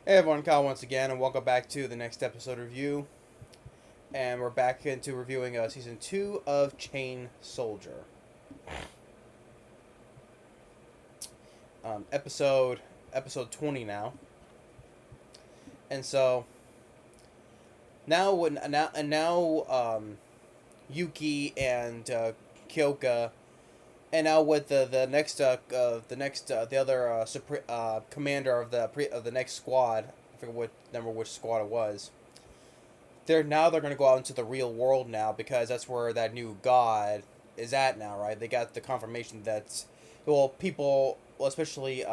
Hey everyone, Kyle once again, and welcome back to the next episode review. And we're back into reviewing season 2 of Chain Soldier. Episode 20 now. And so now Yuki and Kyoka, and now with the other commander of the next squad. I forget which squad it was. They're going to go out into the real world now, because that's where that new god is at now, right? They got the confirmation that, well, people, well, especially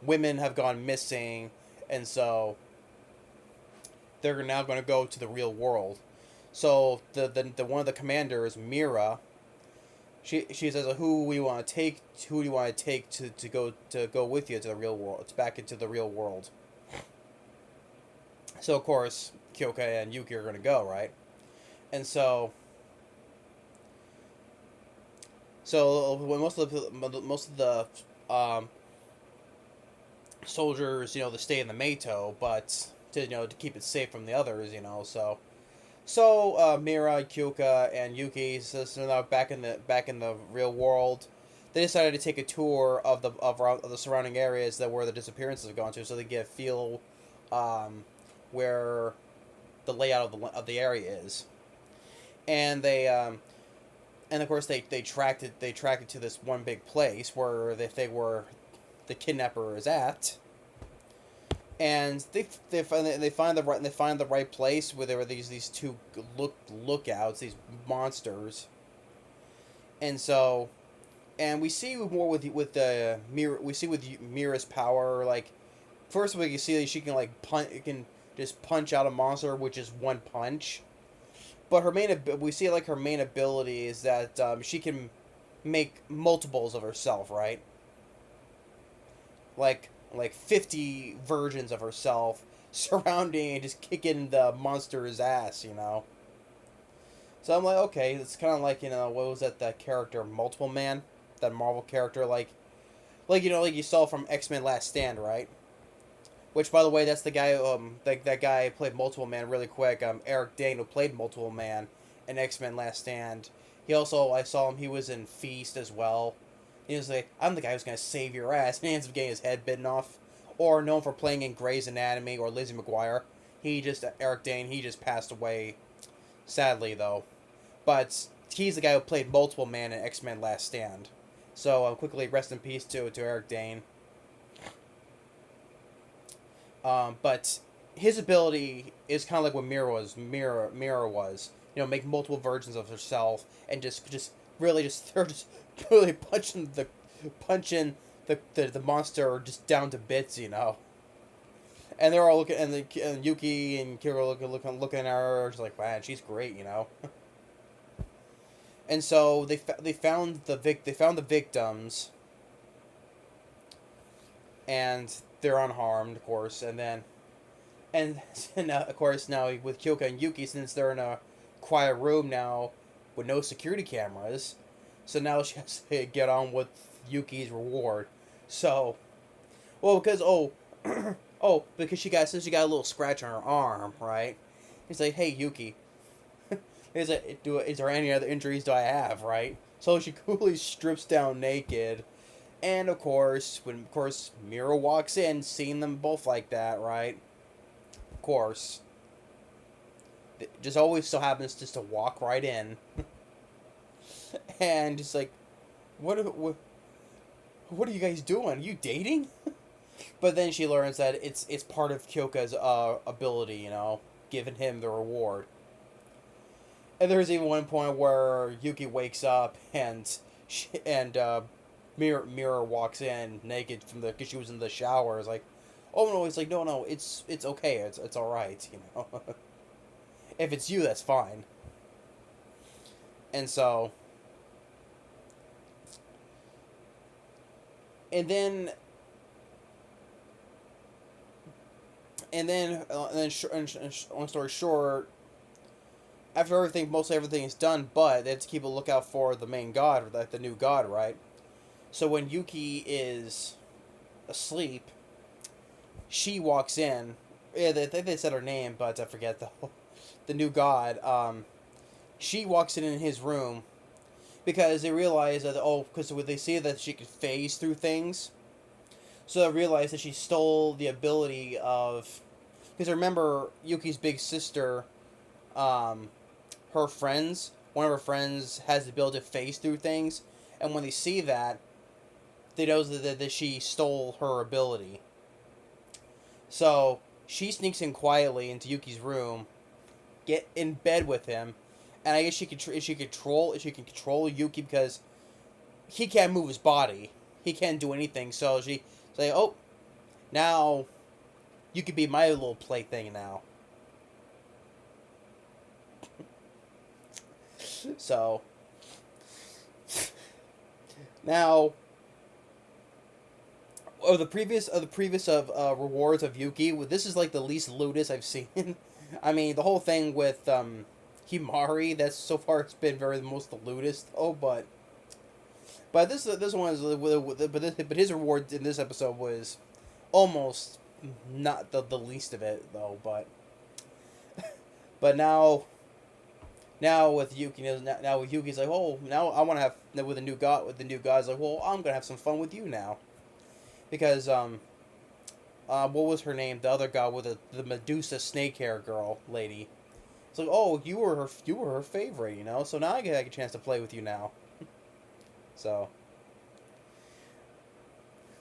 women, have gone missing, and so they're now going to go to the real world. So the one of the commanders, Mira, she says, who do you want to take to go with you to the real world? It's back into the real world. So of course Kyoka and Yuki are going to go, right? And so when most of the soldiers, they stay in the Mato, but to keep it safe from the others, So Mira, Kyoka, and Yuki, so they're now back in the real world. They decided to take a tour of the surrounding areas that where the disappearances have gone to, so they get a feel where the layout of the area is. And and of course they tracked it to this one big place where where the kidnapper is at. And they find the right place where there were these two lookouts, these monsters. And so, and we see more with the Mira. We see with Mira's power, like, first of all, you see that she can can just punch out a monster with just one punch. But we see, like, her main ability is that she can make multiples of herself, right? Like 50 versions of herself surrounding and just kicking the monster's ass. So I'm like, okay, it's kind of like, what was that character, Multiple Man, that Marvel character, like you saw from X-Men Last Stand, right? Which, by the way, that's the guy. That guy played Multiple Man really quick. Eric Dane, who played Multiple Man in X-Men Last Stand. He also, I saw him. He was in Feast as well. He was like, I'm the guy who's gonna save your ass, and he ends up getting his head bitten off. Or known for playing in Grey's Anatomy or Lizzie McGuire. Eric Dane. He just passed away, sadly though. But he's the guy who played Multiple Man in X-Men Last Stand. So quickly, rest in peace to Eric Dane. But his ability is kind of like what Mira was. Make multiple versions of herself and just really just they're just really punching the monster just down to bits. And they're all looking, and Yuki and Kira looking at her, just like, man, she's great. And so they found the victims, and they're unharmed, of course. And of course, now with Kyoka and Yuki, since they're in a quiet room now with no security cameras, so now she has to get on with Yuki's reward. So, well, because because since she got a little scratch on her arm, right? He's like, hey, Yuki, is there any other injuries do I have, right? So she coolly strips down naked. And when Mira walks in, seeing them both like that, right? Of course, it just always so happens just to walk right in, and just like, what are you guys doing? Are you dating? But then she learns that it's part of Kyoka's ability, giving him the reward. And there's even one point where Yuki wakes up, and Mira walks in naked because she was in the shower. It's like, oh no, it's like, no, it's okay, it's all right. If it's you, that's fine. And so, and then long story short, after mostly everything is done, but they have to keep a lookout for the main god, or the new god, right? So when Yuki is asleep, she walks in. Yeah, they think they said her name, but I forget the new god. She walks in his room because they realize that because they see that she could phase through things, so they realize that she stole the ability of. Because remember, Yuki's big sister, um, her friends, one of her friends has the ability to phase through things, and when they see that, they know that she stole her ability. So she sneaks in quietly into Yuki's room, get in bed with him, and I guess she can control Yuki because he can't move his body, he can't do anything. So she say, "Oh, now you could be my little plaything now." So now of rewards of Yuki, this is like the least Ludus I've seen. I mean, the whole thing with Himari, that's so far it's been very the most the Ludus though, but this one is but his reward in this episode was almost not the least of it though, but now with Yuki, now with Yuki's like, oh, now I want to have with the new god's like, well, I'm gonna have some fun with you now, because what was her name? The other god with the Medusa snake hair girl lady. It's like, oh, you were her favorite, you know. So now I get a chance to play with you now. So,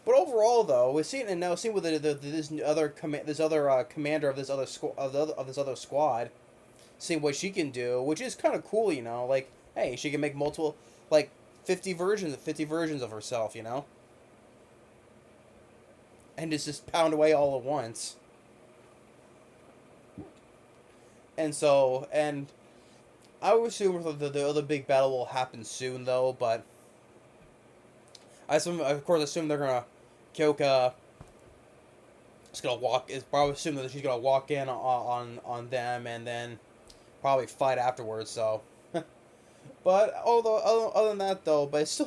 but overall though, we're seeing with this other commander of this other squad, seeing what she can do, which is kind of cool, you know. Like, hey, she can make multiple, like, 50 versions of herself, you know, and just pound away all at once. And I would assume the other big battle will happen soon, though. But of course, assume they're gonna Kyoka is gonna walk. Is probably assume that she's gonna walk in on them and then probably fight afterwards. So, but although other than that though, but it's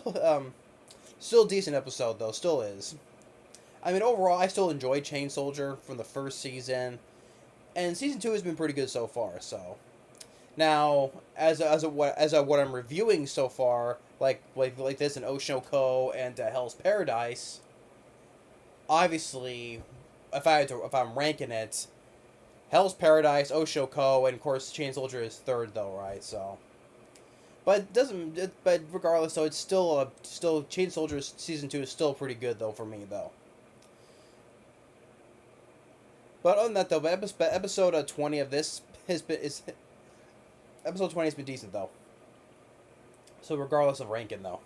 still a decent episode though. Still is. I mean, overall, I still enjoy Chain Soldier from the first season, and season 2 has been pretty good so far. So now, what I'm reviewing so far, like this in Oshinoko and Hell's Paradise, obviously, if I'm ranking it, Hell's Paradise, Oshinoko, and of course Chain Soldier is third though, right? So, but but regardless, though, it's still Chain Soldier season 2 is still pretty good though for me though. But other than that, though, episode 20 of this episode 20 has been decent though. So regardless of ranking though.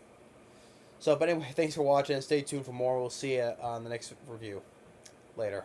So, but anyway, thanks for watching. Stay tuned for more. We'll see you on the next review. Later.